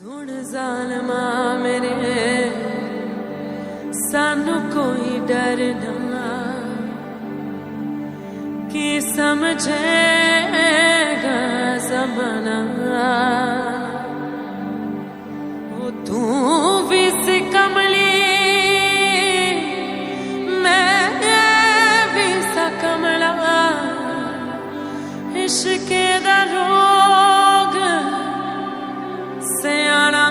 सुन ज़ालिमा मेरे सानू कोई डर ना कि समझेगा ज़माना वो तू भी सी कमली मैं भी सा कमला इश्क दा रोग सयाना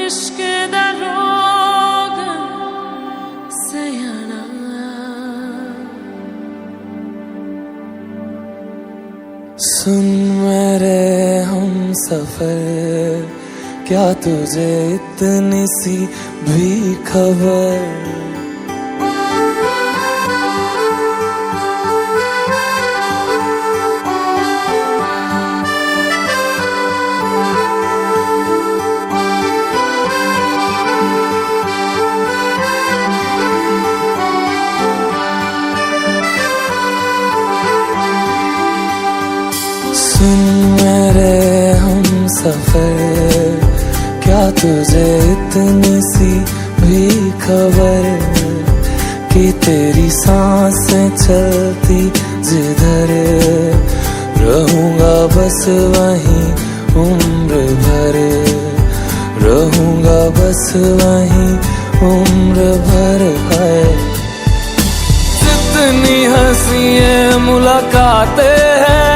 इश्क दा रोग सयाना। सुन मेरे हम सफर, क्या तुझे इतनी सी भी खबर? सुन मेरे हम सफर, क्या तुझे इतनी सी भी खबर कि तेरी सांसें चलती जिधर रहूंगा बस वहीं उम्र भर, रहूंगा बस वहीं उम्र भर है। जितनी हंसी मुलाकातें हैं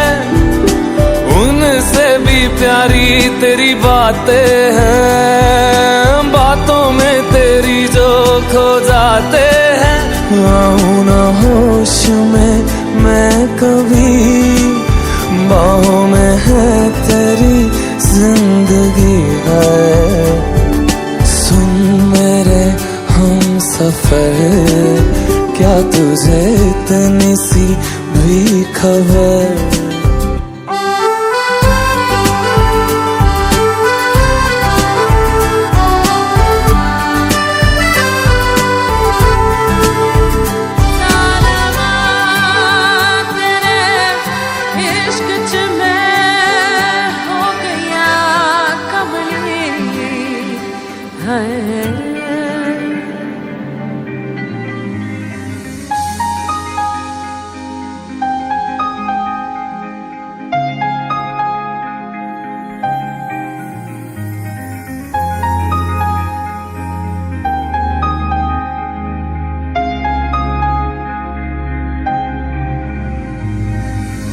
उनसे भी प्यारी तेरी बातें हैं, बातों में तेरी जो खो जाते हैं। आऊं ना होश में मैं कभी, बाहों में है तेरी जिंदगी है। सुन मेरे हम सफर, क्या तुझे इतनी सी भी खबर?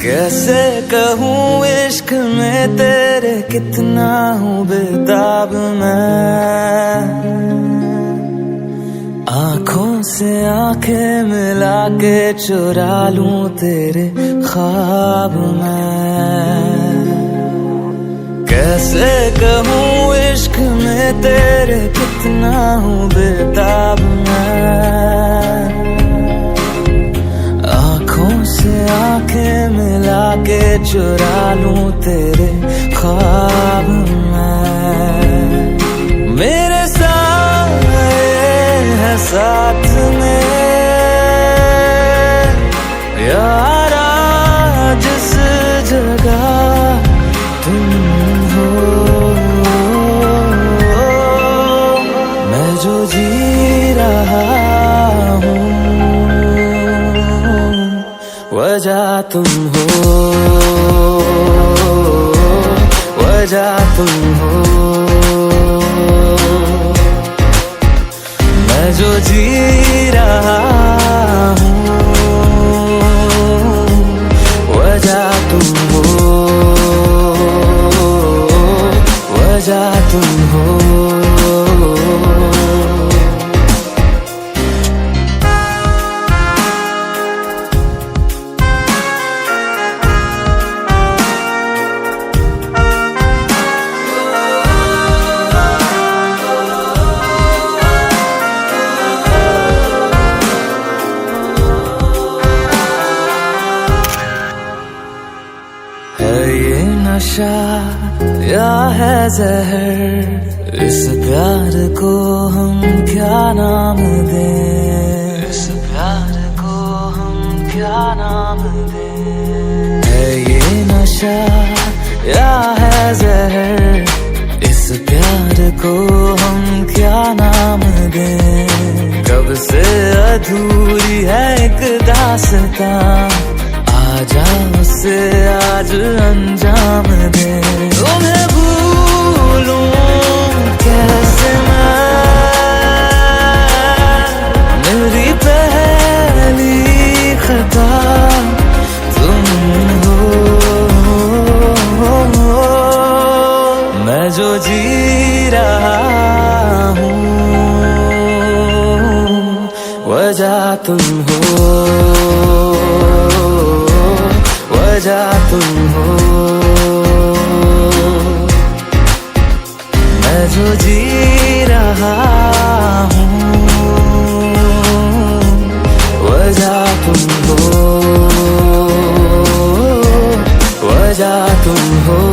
कैसे कहूँ इश्क में तेरे कितना हूँ बेताब मैं, आँखों से आंखें मिला के चुरा लूं तेरे ख्वाब मैं। कैसे कहूँ इश्क में तेरे कितना हूँ बेताब मैं, आँखों से आंखें मिला के चुरा लूं तेरे ख्वाब मैं। मेरे साए है साथ में यारा जिस जगह तुम हो, मैं जो जी रहा हूँ वजह तुम हो, वजह तुम हो। मैं जो जी रहा हूँ वजह तुम हो, वजह तुम हो। ये नशा या है जहर, इस प्यार को हम क्या नाम दें, इस प्यार को हम क्या नाम दें? नशा या है जहर, इस प्यार को हम क्या नाम दें। कब से अधूरी है एक दास्तां, आजा उसे आज अंजाम दें। तुम्हें भूलूं कैसे मैं, मेरी पहली खता तुम हो। मैं जो जी रहा हूँ वजह तुम हो, वजह तुम हो। मैं जो जी रहा हूँ वजह तुम हो, वजह तुम हो।